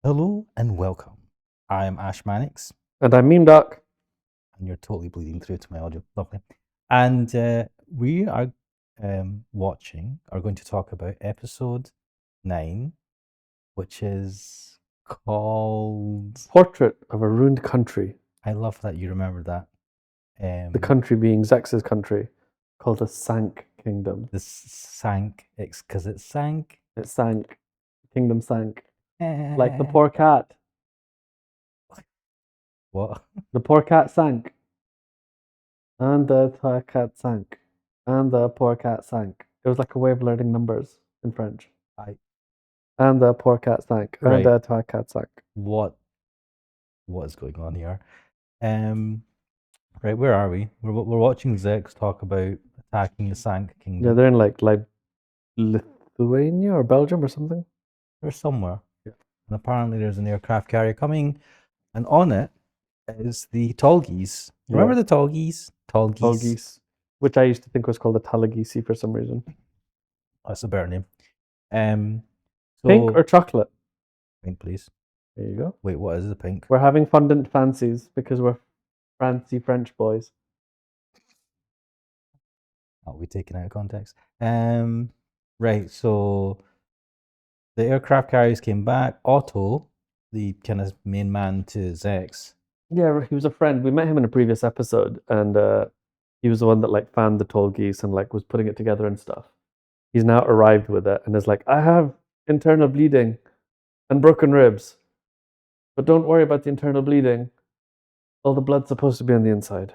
Hello and welcome. I am Ashmanix, And I'm MemeDoc. and you're totally bleeding through to my audio. Lovely. And we are going to talk about episode 9, which is called. Portrait of a Ruined Country. I love that you remember that. The country being Zex's country, called the Sank Kingdom. This sank, because it sank. It sank. The kingdom sank. Like the poor cat. What? The poor cat sank. And the poor cat sank. And the poor cat sank. It was like a way of learning numbers in French. And the poor cat sank. Right. And the poor cat sank. What is going on here? Right, where are we? We're watching Zex talk about attacking the Sank Kingdom. Yeah, they're in like Lithuania or Belgium or something. They're somewhere. Yeah. And apparently there's an aircraft carrier coming, and on it is the Tallgeese. Remember the Tallgeese? Tallgeese. Which I used to think was called the Talagisi for some reason. That's a better name. Pink or chocolate? Pink, please. There you go. Wait, what is the pink? We're having fondant fancies because we're fancy French boys. I'll be taken out of context. Right, so the aircraft carriers came back. Otto, the kind of main man to Zex. Yeah, he was a friend. We met him in a previous episode, and he was the one that like found the Tallgeese and like was putting it together and stuff. He's now arrived with it and is like, I have internal bleeding and broken ribs, but don't worry about the internal bleeding. All the blood's supposed to be on the inside.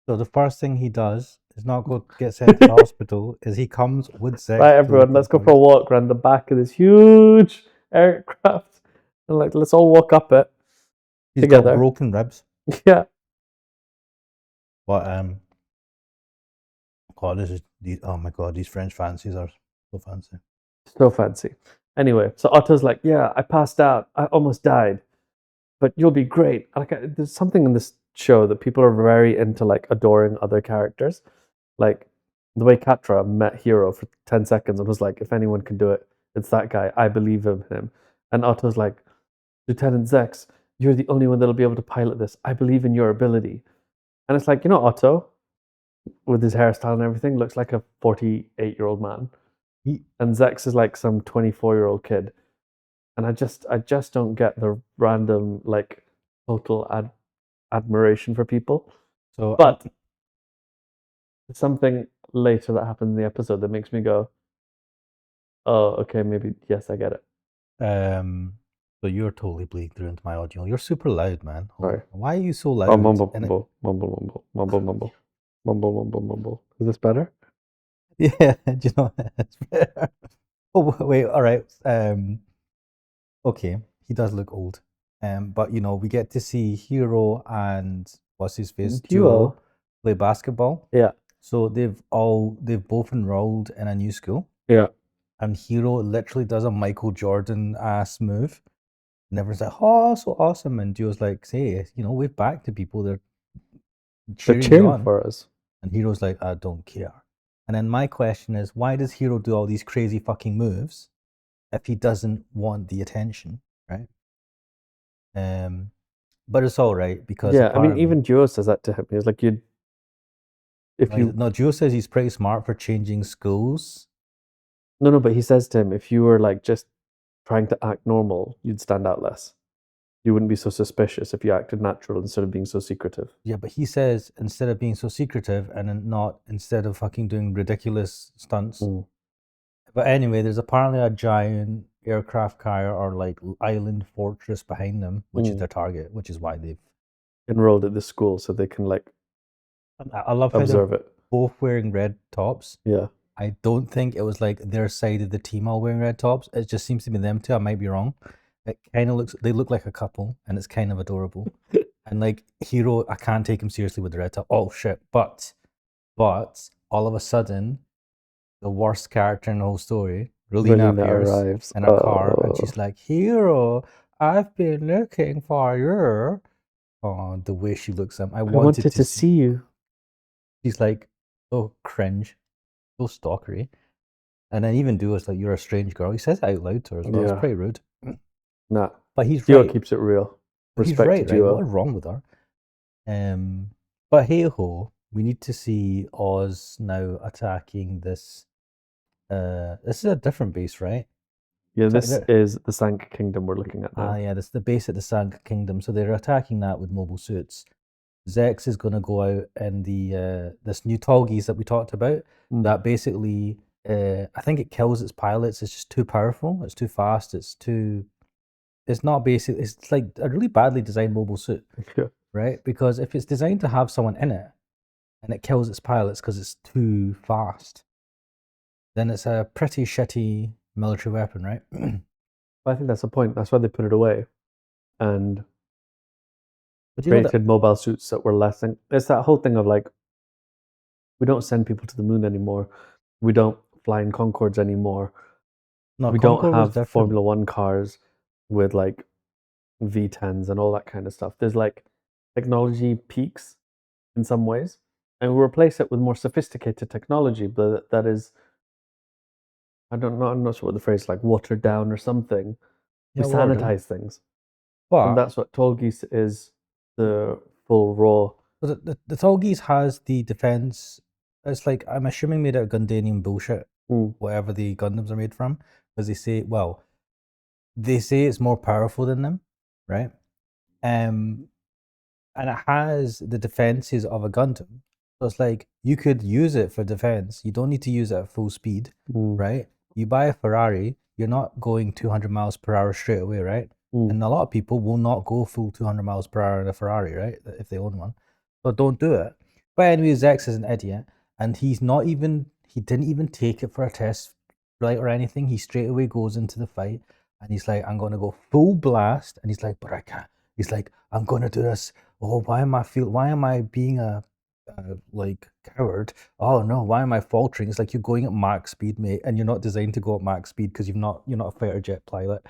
So the first thing he does is not go get sent to the hospital. Is he comes with Zex. Right, everyone, let's go for a walk around the back of this huge aircraft, and like let's all walk up it. He's together. Got broken ribs. Yeah. But God, oh my God, these French fancies are so fancy. So fancy. Anyway, so Otto's like, yeah, I passed out. I almost died, but you'll be great. Like, there's something in this show that people are very into, like adoring other characters. Like the way Katra met Hero for 10 seconds and was like, if anyone can do it, it's that guy. I believe in him. And Otto's like, Lieutenant Zex, you're the only one that'll be able to pilot this. I believe in your ability. And it's like, Otto, with his hairstyle and everything, looks like a 48-year-old man. And Zex is like some 24-year-old kid. And I just don't get the random, like, total admiration for people. So, but something later that happened in the episode that makes me go, oh, okay, maybe, yes, I get it. So you're totally bleeding through into my audio. You're super loud, man. Sorry. Why are you so loud? Oh, mumble. Is this better? Yeah, do you know that's better? Oh wait, all right. Okay, he does look old. But we get to see Hero and what's his face Duo play basketball. Yeah. So they've both enrolled in a new school. Yeah. And Hero literally does a Michael Jordan ass move. And everyone's like, oh, so awesome. And Duo's like, say, wave back to people. They're cheering for us. And Hero's like, I don't care. And then my question is, why does Hero do all these crazy fucking moves if he doesn't want the attention, right? But it's all right because I mean, even Duo says that to him. He's like, Duo says he's pretty smart for changing schools. No, but he says to him, if you were like just trying to act normal, you'd stand out less. You wouldn't be so suspicious if you acted natural instead of being so secretive. Yeah, but he says instead of being so secretive and instead of fucking doing ridiculous stunts. But anyway, there's apparently a giant aircraft carrier or like island fortress behind them, which is their target, which is why they've enrolled at this school so they can like I love observe it. Both wearing red tops. Yeah. I don't think it was like their side of the team all wearing red tops. It just seems to be them two. I might be wrong. It kind of they look like a couple, and it's kind of adorable. And like Hero, I can't take him seriously with the red top. Oh shit! But all of a sudden, the worst character in the whole story, Relina appears in a car, and she's like, "Hero, I've been looking for you." Oh, the way she looks at him. I wanted to see you. She's like, oh, cringe. So stalkery. And then even Duo's like, you're a strange girl. He says it out loud to her as well. It's pretty rude. Nah, but he's Duo right. keeps it real. He's Respect right, to right? Duo. What's wrong with her? But hey ho, we need to see Oz now attacking this. This is a different base, right? Yeah, So this is the Sank Kingdom we're looking at now. yeah, this is the base at the Sank Kingdom. So they're attacking that with mobile suits. Zex is going to go out in the this new Tallgeese that we talked about. That basically, I think it kills its pilots. It's just too powerful. It's too fast. It's too. It's not basic. It's like a really badly designed mobile suit, Yeah. right? Because if it's designed to have someone in it, and it kills its pilots because it's too fast, then it's a pretty shitty military weapon, right? I think that's the point. That's why they put it away and But you know that created mobile suits that were less. And it's that whole thing of like, we don't send people to the moon anymore. We don't fly in Concords anymore. no, We don't Concorde was have different. Formula One cars with like V10s and all that kind of stuff. There's like technology peaks in some ways, and we replace it with more sophisticated technology, but that is, I don't know, I'm not sure what the phrase is, like watered down or something. We Yeah, Warden. sanitize things, and But that's what Tallgeese is, the full raw. the Tallgeese has the defense. It's like I'm assuming made out of Gundanium bullshit, whatever the Gundams are made from, because they say it's more powerful than them, right? And it has the defenses of a Gundam. So it's like you could use it for defense. You don't need to use it at full speed, right? You buy a Ferrari, you're not going 200 miles per hour straight away, right? And a lot of people will not go full 200 miles per hour in a Ferrari, right? If they own one. So don't do it. But anyway, Zex is an idiot, and he didn't even take it for a test flight or anything. He straight away goes into the fight, and he's like, I'm gonna go full blast, and he's like, but I can't. He's like, I'm gonna do this. Oh, why am I being a like coward? Oh no, why am I faltering? It's like you're going at max speed, mate, and you're not designed to go at max speed because you're not a fighter jet pilot.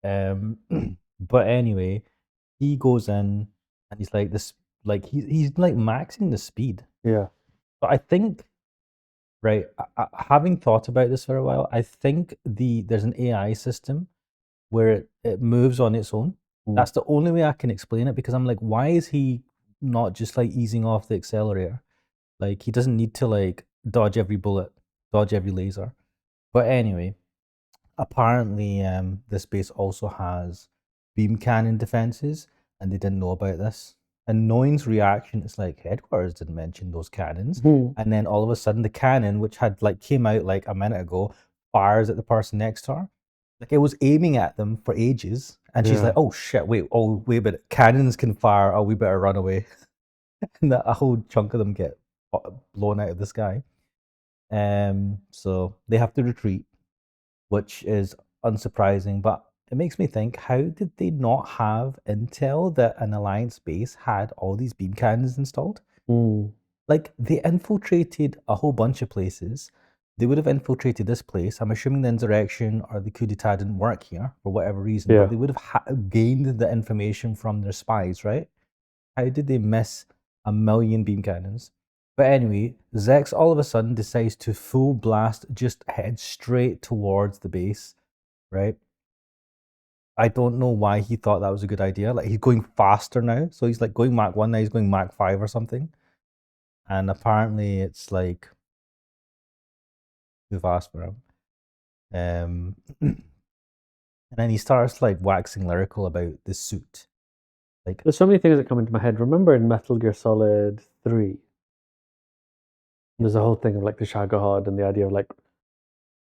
But anyway, he goes in and he's like this, like he's like maxing the speed. Yeah. But I think, right, having thought about this for a while, I think there's an AI system where it moves on its own. That's the only way I can explain it, because I'm like, why is he not just like easing off the accelerator? Like he doesn't need to like dodge every bullet, dodge every laser. But anyway, apparently this base also has beam cannon defenses, and they didn't know about this. And Noin's reaction is like, headquarters didn't mention those cannons. And then all of a sudden the cannon, which had like came out like a minute ago, fires at the person next to her. Like it was aiming at them for ages. And she's like, oh shit, wait, but cannons can fire, oh we better run away. And a whole chunk of them get blown out of the sky. So they have to retreat, which is unsurprising, but it makes me think, how did they not have intel that an Alliance base had all these beam cannons installed? Like, they infiltrated a whole bunch of places. They would have infiltrated this place. I'm assuming the insurrection or the coup d'etat didn't work here for whatever reason, but they would have gained the information from their spies, right? How did they miss a million beam cannons? But anyway, Zex all of a sudden decides to full blast, just head straight towards the base, right? I don't know why he thought that was a good idea. Like, he's going faster now. So he's like going Mach 1, now he's going Mach 5 or something. And apparently it's like too fast for him. And then he starts like waxing lyrical about the suit. Like, there's so many things that come into my head. Remember in Metal Gear Solid 3, there's a whole thing of like the Shagohod and the idea of like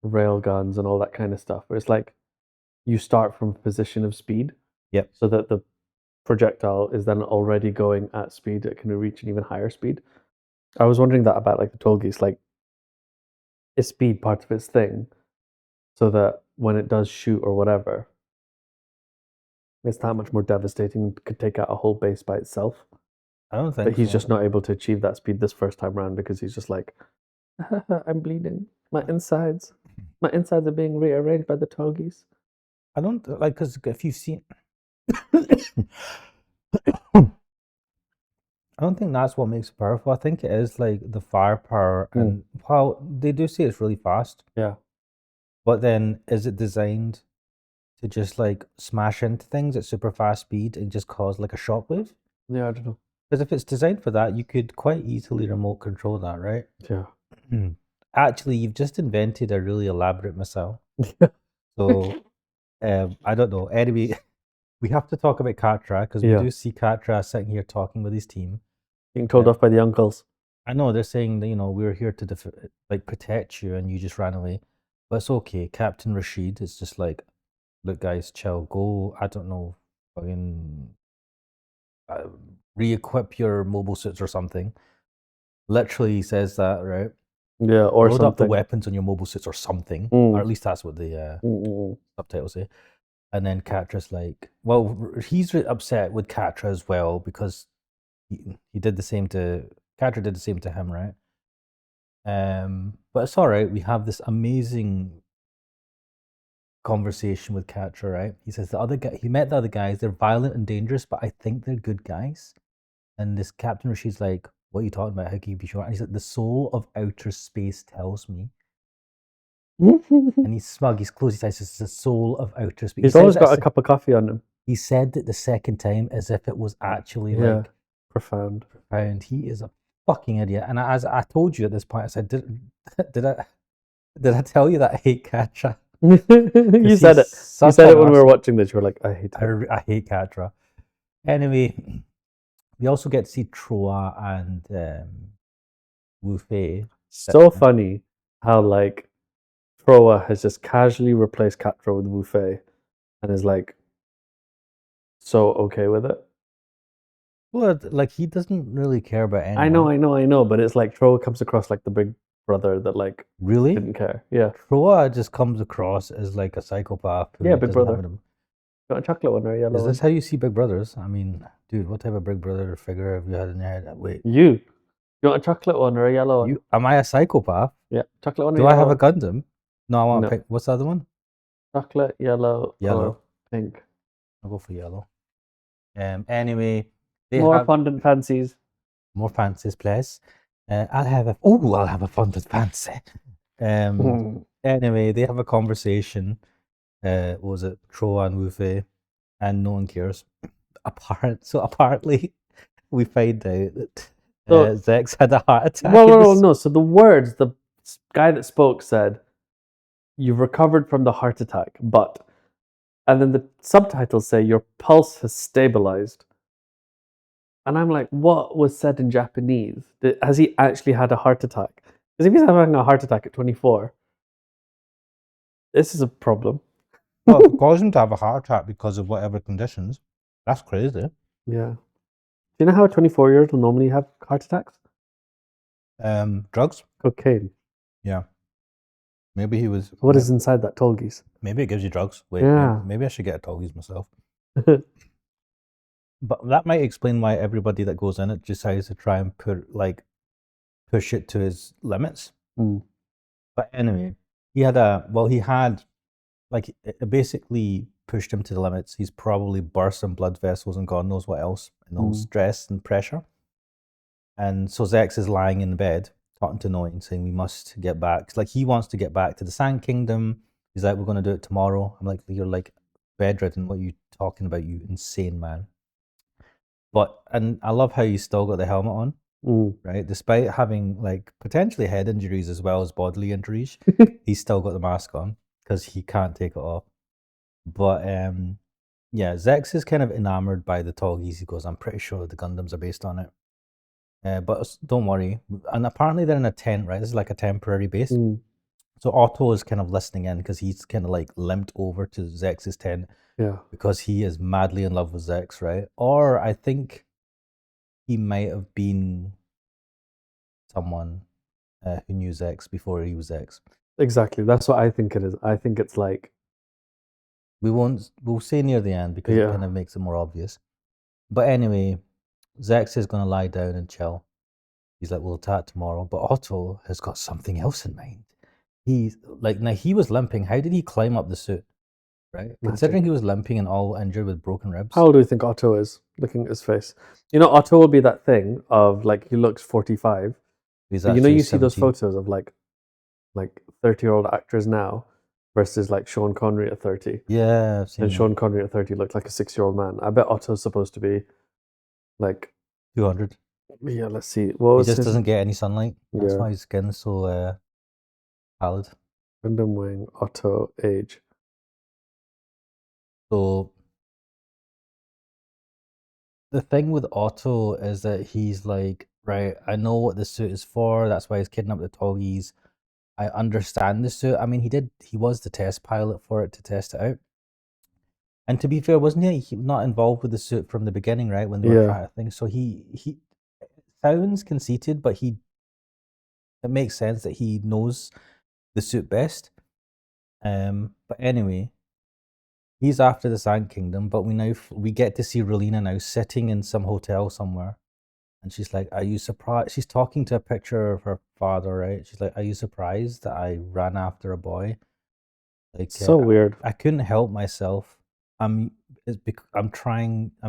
rail guns and all that kind of stuff, where it's like you start from a position of speed. Yep. So that the projectile is then already going at speed. It can reach an even higher speed. I was wondering that about like the Tallgeese, like, is speed part of its thing? So that when it does shoot or whatever, it's that much more devastating, could take out a whole base by itself. I don't think But he's so. just not able to achieve that speed this first time around because he's just like, I'm bleeding. My insides are being rearranged by the Tallgeese. I don't like, because if you've seen, I don't think that's what makes it powerful. I think it is like the firepower, and while they do say it's really fast, Yeah. but then is it designed to just like smash into things at super fast speed and just cause like a shockwave? Yeah, I don't know. Because if it's designed for that, you could quite easily remote control that, right? Yeah. Actually, you've just invented a really elaborate missile. So I don't know. Anyway, we have to talk about Katra because we Yeah. do see Katra sitting here talking with his team. Being told off by the uncles. I know they're saying that, we're here to like protect you, and you just ran away. But it's okay. Captain Rashid is just like, look, guys, chill. Go. I don't know. Fucking re-equip your mobile suits or something. Literally says that, right? Yeah, or Load up the something. weapons on your mobile suits or something, or at Mm. least that's what the Mm-mm. subtitles say. And then Katra's like, well, he's upset with Katra as well because he did the same to Katra did the same to him, right? But it's all right. We have this amazing conversation with Katra, right? He says the other guy, he met the other guys. They're violent and dangerous, but I think they're good guys. And this Captain Rashid's like, what are you talking about? How can you be sure? And he's like, the soul of outer space tells me. And he's smug. He's closed his eyes. It's the soul of outer space. He's always got a cup of coffee on him. He said it the second time as if it was actually like profound. Profound. He is a fucking idiot. And as I told you at this point, I said, did I tell you that I hate Katra? You said it. You said it when we were watching this. You were like, I hate it. I hate Katra. Anyway, we also get to see Troa and Wu Fei. So funny how like Troa has just casually replaced Katra with Wu Fei and is like so okay with it. Well, like he doesn't really care about anyone. I know, but it's like Troa comes across like the big brother that like really didn't care. Yeah. Troa just comes across as like a psychopath. Yeah, big brother. Got a chocolate one or a yellow one? Is this how you see Big Brothers? I mean, dude, what type of Big Brother figure have you had in your head? Wait. You want a chocolate one or a yellow one? Am I a psychopath? Yeah, chocolate one or Do yellow I have a Gundam? No, I want No. pink. What's the other one? Chocolate, yellow, Yellow. or pink. I'll go for yellow. Anyway, they More have fondant fancies. more fancies, please. I'll have a fondant fancy. Anyway, they have a conversation. What was it Troa and Wu Fei, and no one cares. Apparently, we find out that Zex had a heart attack. No. So the words the guy that spoke said, "You've recovered from the heart attack, but," and then the subtitles say, "Your pulse has stabilized." And I'm like, what was said in Japanese? Has he actually had a heart attack? Because if he's having a heart attack at 24, this is a problem. Well, if it caused him to have a heart attack because of whatever conditions, that's crazy. Yeah. Do you know how 24-year-olds will normally have heart attacks? Drugs? Cocaine. Yeah. Maybe he was. What is inside that Tolgis? Maybe it gives you drugs. Wait, Yeah. maybe I should get a Tolgis myself. But that might explain why everybody that goes in it decides to try and push it to his limits. But anyway, it basically pushed him to the limits. He's probably burst some blood vessels and God knows what else, and all stress and pressure. And so Zex is lying in the bed, talking to Noin, saying we must get back. Like he wants to get back to the Sand Kingdom. He's like, we're going to do it tomorrow. I'm like, you're like bedridden. What are you talking about, you insane man? And I love how he's still got the helmet on, right? Despite having like potentially head injuries as well as bodily injuries, he's still got the mask on because he can't take it off. But yeah, Zex is kind of enamored by the Toggies. He goes, I'm pretty sure the Gundams are based on it. But don't worry. And apparently they're in a tent, right? This is like a temporary base. So Otto is kind of listening in because he's kind of like limped over to Zex's tent. Yeah. Because he is madly in love with Zex, right? Or I think he might have been someone who knew Zex before he was Zex. Exactly. That's what I think it is. I think it's like... We'll say near the end because it kind of makes it more obvious. But anyway, Zex is going to lie down and chill. He's like, we'll attack tomorrow. But Otto has got something else in mind. He's like, now he was limping. How did he climb up the suit? Right? Considering he was limping and all injured with broken ribs. How old do you think Otto is, looking at his face? You know, Otto will be that thing of like, he looks 45. But you know, you see those photos of like 30-year-old actors now, versus like Sean Connery at 30. Yeah, I've seen And that. Sean Connery at 30 looked like a 6-year-old man. I bet Otto's supposed to be like, 200. yeah, let's see. What He was just his? doesn't get any sunlight. That's Yeah, why his skin's so pallid. Gundam Wing, Otto, age. So the thing with Otto is that he's like, right, I know what the suit is for. That's why he's kidnapped the Toggies. I understand the suit. I mean, he was the test pilot for it to test it out. And to be fair, wasn't he not involved with the suit from the beginning, right? When they were Yeah. trying to think. So he sounds conceited, but it makes sense that he knows the suit best. But anyway, he's after the Sand Kingdom, but we get to see Relina now sitting in some hotel somewhere, and she's like, "Are you surprised?" She's talking to a picture of her father, right? She's like, "Are you surprised that I ran after a boy?" Like, So weird. I couldn't help myself. I'm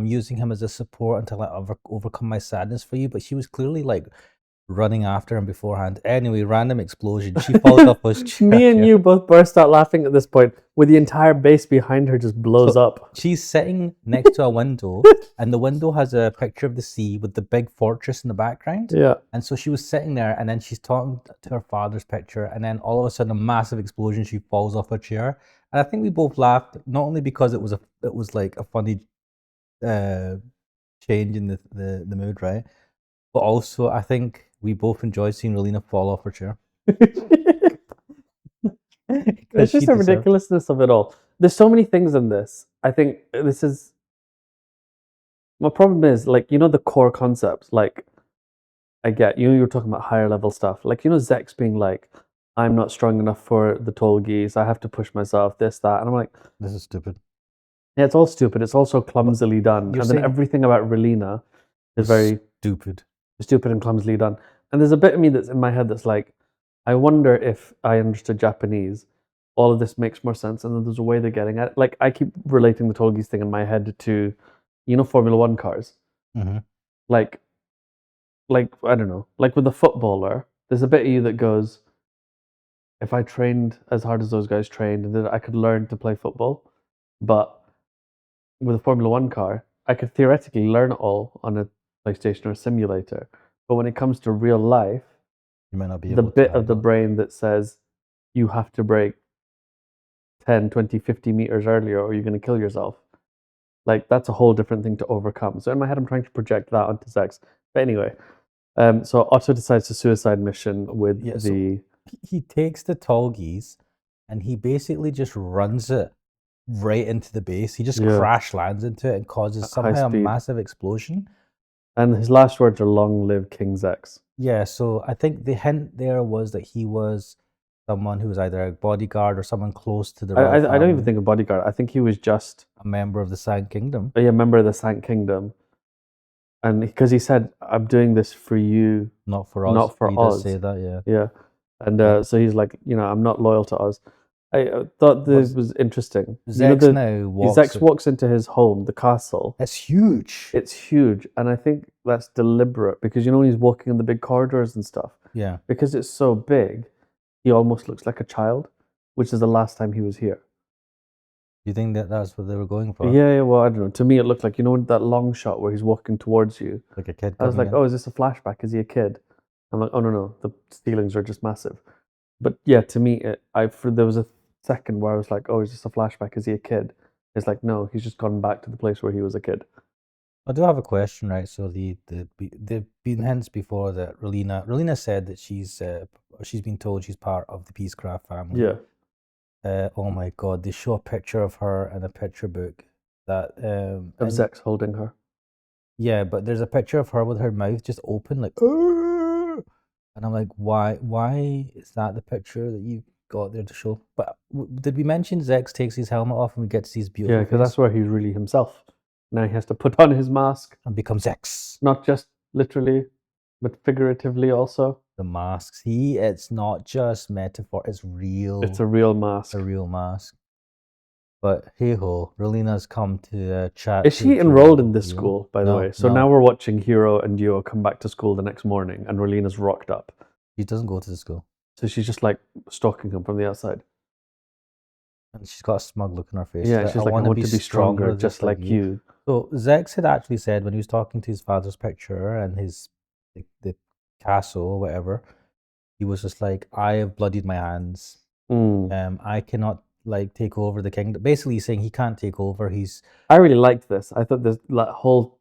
using him as a support until I overcome my sadness for you. But she was clearly like running after him beforehand. Anyway, random explosion. She falls off his chair. Me and you both burst out laughing at this point, with the entire base behind her just blows up. She's sitting next to a window, and the window has a picture of the sea with the big fortress in the background. Yeah. And so she was sitting there, and then she's talking to her father's picture, and then all of a sudden, a massive explosion. She falls off her chair, and I think we both laughed, not only because it was like a funny change in the mood, right? But also, I think we both enjoyed seeing Relina fall off her chair. It's just the ridiculousness of it all. There's so many things in this. I think this is my problem is, like, the core concepts. Like, I get you were talking about higher level stuff. Like, Zex being like, I'm not strong enough for the Tolgies. I have to push myself, this, that. And I'm like, this is stupid. Yeah, it's all stupid. It's also clumsily done. you're And then saying- everything about Relina is very stupid. stupid and clumsily done. And there's a bit of me that's in my head that's like, I wonder if I understood Japanese, all of this makes more sense. And then there's a way they're getting at it. Like, I keep relating the Tolgies thing in my head to, Formula One cars. Mm-hmm. Like, I don't know, like with a footballer, there's a bit of you that goes, if I trained as hard as those guys trained, then I could learn to play football. But with a Formula One car, I could theoretically learn it all on a PlayStation or a simulator. But when it comes to real life, you might not be the able bit to of the brain that says you have to brake 10, 20, 50 meters earlier or you're going to kill yourself, like, that's a whole different thing to overcome. So in my head, I'm trying to project that onto Zex. But anyway, so Otto decides to suicide mission with he takes the Tolgies and he basically just runs it right into the base. He just crash lands into it and causes somehow a massive explosion. And his last words are, "Long live King Zex." Yeah, so I think the hint there was that he was someone who was either a bodyguard or someone close to the royal I don't even think a bodyguard. I think he was just a member of the Sand Kingdom. Yeah, a member of the Sand Kingdom. And because he said, "I'm doing this for you, not for us." Not for he Oz. Does say that, yeah. Yeah. And so he's like, I'm not loyal to Oz. I thought this was interesting. Zex walks into his home, the castle. It's huge. It's huge. And I think that's deliberate because, when he's walking in the big corridors and stuff, yeah, because it's so big, he almost looks like a child, which is the last time he was here. Do you think that that's what they were going for? Yeah, well, I don't know. To me, it looked like, that long shot where he's walking towards you. Like a kid. I was like, oh, is this a flashback? Is he a kid? I'm like, oh, no. The ceilings are just massive. But yeah, to me, there was a second where I was like, oh, is this a flashback? Is he a kid? It's like, no, he's just gone back to the place where he was a kid. I do have a question, right? So there've been hints before that Relina said that she's been told she's part of the Peacecraft family. Yeah. Oh my God! They show a picture of her in a picture book that of Zex holding her. Yeah, but there's a picture of her with her mouth just open, like, and I'm like, why is that the picture that you got there to show? But did we mention Zex takes his helmet off and we get to see his beautiful? Yeah, because that's where he's really himself. Now he has to put on his mask and become Zex, not just literally, but figuratively also. The masks. It's not just metaphor, it's real. It's a real mask. A real mask. But hey ho, Relina's come to chat. Is she enrolled in this school, by the way? So now we're watching Hiro and Dio come back to school the next morning and Relina's rocked up. She doesn't go to the school. So she's just like stalking him from the outside. And she's got a smug look on her face. Yeah, she's like, I want want to be stronger, just like you. So Zex had actually said when he was talking to his father's picture and his the castle or whatever, he was just like, I have bloodied my hands. I cannot like take over the kingdom. Basically, he's saying he can't take over. I really liked this. I thought this whole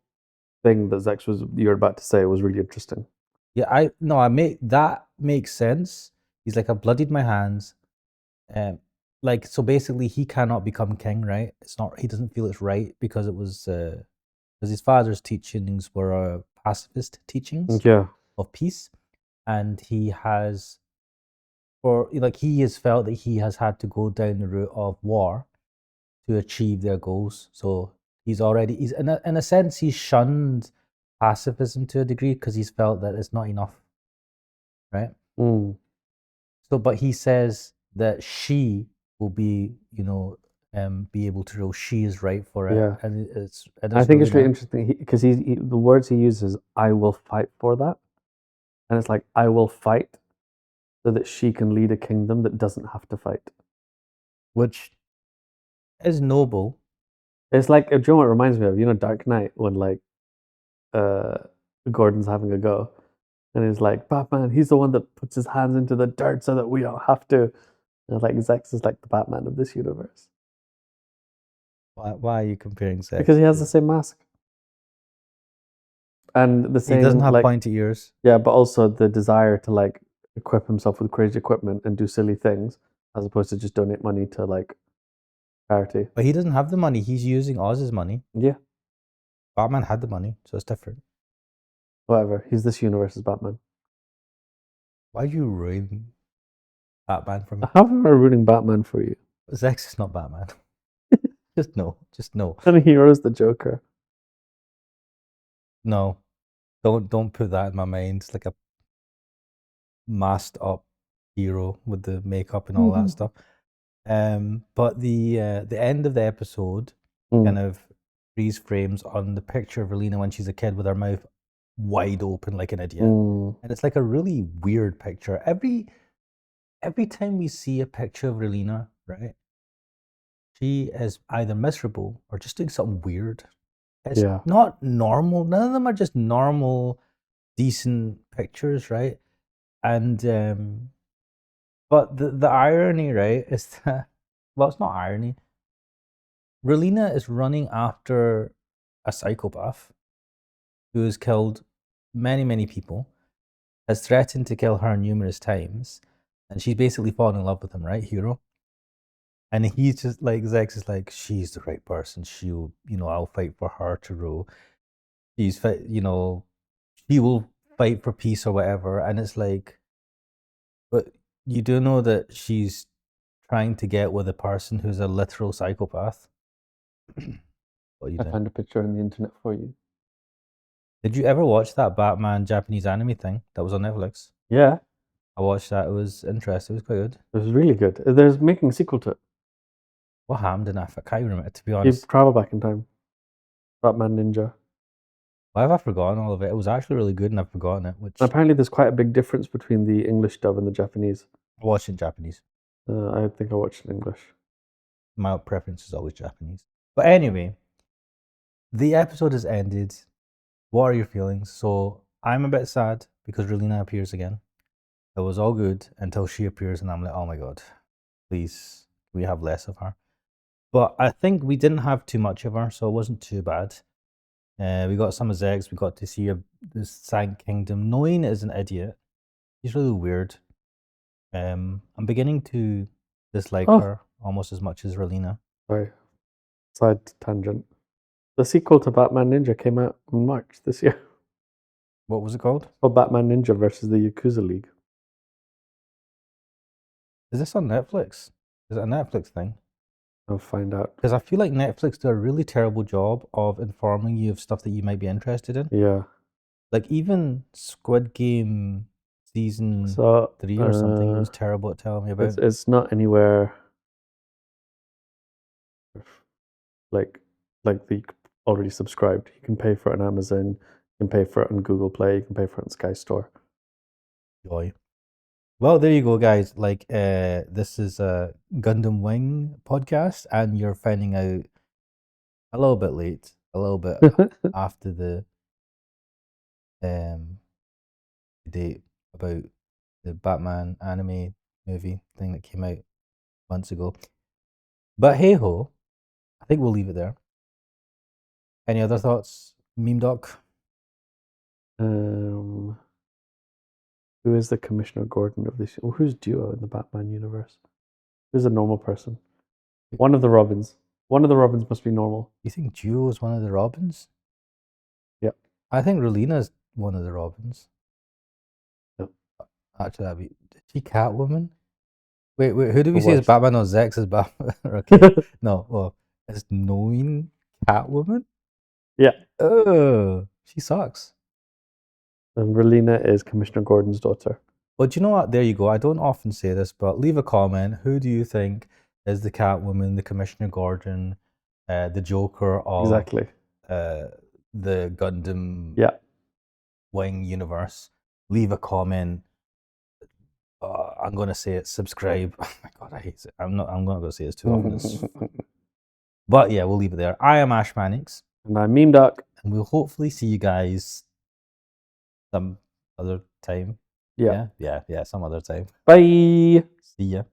thing that Zex was you're about to say was really interesting. Yeah, that makes sense. He's like, I bloodied my hands. Like, so basically he cannot become king, right? It's not, he doesn't feel it's right because it was because his father's teachings were pacifist teachings of peace, and he has, or like, he has felt that he has had to go down the route of war to achieve their goals. So he's in a sense he's shunned pacifism to a degree because he's felt that it's not enough, right? So, but he says that she will be, be able to rule. She is right for it. Yeah. And I think it's really interesting because the words he uses, I will fight for that. And it's like, I will fight so that she can lead a kingdom that doesn't have to fight. Which is noble. It's like, do you know what it reminds me of? Dark Knight, when like Gordon's having a go. And he's like, Batman, he's the one that puts his hands into the dirt so that we don't have to. And like, Zex is like the Batman of this universe. Why are you comparing Zex? Because he has the same mask. And the same. He doesn't have pointy ears. Yeah, but also the desire to like equip himself with crazy equipment and do silly things, as opposed to just donate money to like charity. But he doesn't have the money. He's using Oz's money. Yeah. Batman had the money, so it's different. Whatever. He's this universe's Batman. Why'd you ruin Batman for me? How am I ruining Batman for you? Zex is not Batman. Just no. And Hero's the Joker. No. Don't put that in my mind. It's like a masked up hero with the makeup and all that stuff. But the end of the episode kind of freeze frames on the picture of Relina when she's a kid with her mouth wide open like an idiot. And it's like a really weird picture. Every time we see a picture of Relina, right, she is either miserable or just doing something weird. It's not normal. None of them are just normal, decent pictures, right? And but the irony, right, is that, well, it's not irony. Relina is running after a psychopath who has killed many, many people, has threatened to kill her numerous times, and she's basically fallen in love with him, right, Hero? And he's just like, Zex is like, she's the right person. She'll, I'll fight for her to rule. She will fight for peace or whatever. And it's like, but you do know that she's trying to get with a person who's a literal psychopath. I found a picture on the internet for you. Did you ever watch that Batman Japanese anime thing that was on Netflix? Yeah. I watched that. It was interesting. It was quite good. It was really good. There's making a sequel to it. What happened in that? I can't remember, to be honest. You travel back in time. Batman Ninja. Why have I forgotten all of it? It was actually really good and I've forgotten it. Which apparently there's quite a big difference between the English dub and the Japanese. I watched in Japanese. I think I watched in English. My preference is always Japanese. But anyway, the episode has ended. What are your feelings? So I'm a bit sad because Relina appears again. It was all good until she appears and I'm like, oh my god, please, we have less of her. But I think we didn't have too much of her, so it wasn't too bad. We got some of Zex, we got to see the Sand Kingdom. Noin is an idiot. He's really weird. I'm beginning to dislike her almost as much as Relina. Sorry. Side tangent. The sequel to Batman Ninja came out in March this year. What was it called? It's called Batman Ninja versus the Yakuza League. Is this on Netflix? Is it a Netflix thing? I'll find out. Because I feel like Netflix do a really terrible job of informing you of stuff that you might be interested in. Yeah. Like even Squid Game season 3 or something was terrible at telling me about. It's not anywhere like the already subscribed. You can pay for it on Amazon, you can pay for it on Google Play, you can pay for it on Sky Store. Joy. Well, there you go, guys. Like, this is a Gundam Wing podcast, and you're finding out a little bit late, a little bit after the date about the Batman anime movie thing that came out months ago. But hey ho, I think we'll leave it there. Any other thoughts, Meme Doc? Who is the Commissioner Gordon of this? Who's Duo in the Batman universe? Who's a normal person? One of the Robins. One of the Robins must be normal. You think Duo is one of the Robins? Yep. I think Relina's one of the Robins. No. Actually, that'd be. Is she Catwoman? Wait, who do we The say is worst. Batman? No, Zex is Batman. Okay. No, well, is knowing Catwoman? Yeah. Oh, she sucks. And Relina is Commissioner Gordon's daughter. Well, do you know what? There you go. I don't often say this, but leave a comment. Who do you think is the Catwoman, the Commissioner Gordon, the Joker of Exactly. the Gundam Yeah. Wing universe? Leave a comment. I'm gonna say it. Subscribe. Oh my god, I hate it. I'm not gonna say it too often. But yeah, we'll leave it there. I am Ashmanix, And I'm MemeDoc. and we'll hopefully see you guys some other time. Yeah. Yeah, some other time. Bye. See ya.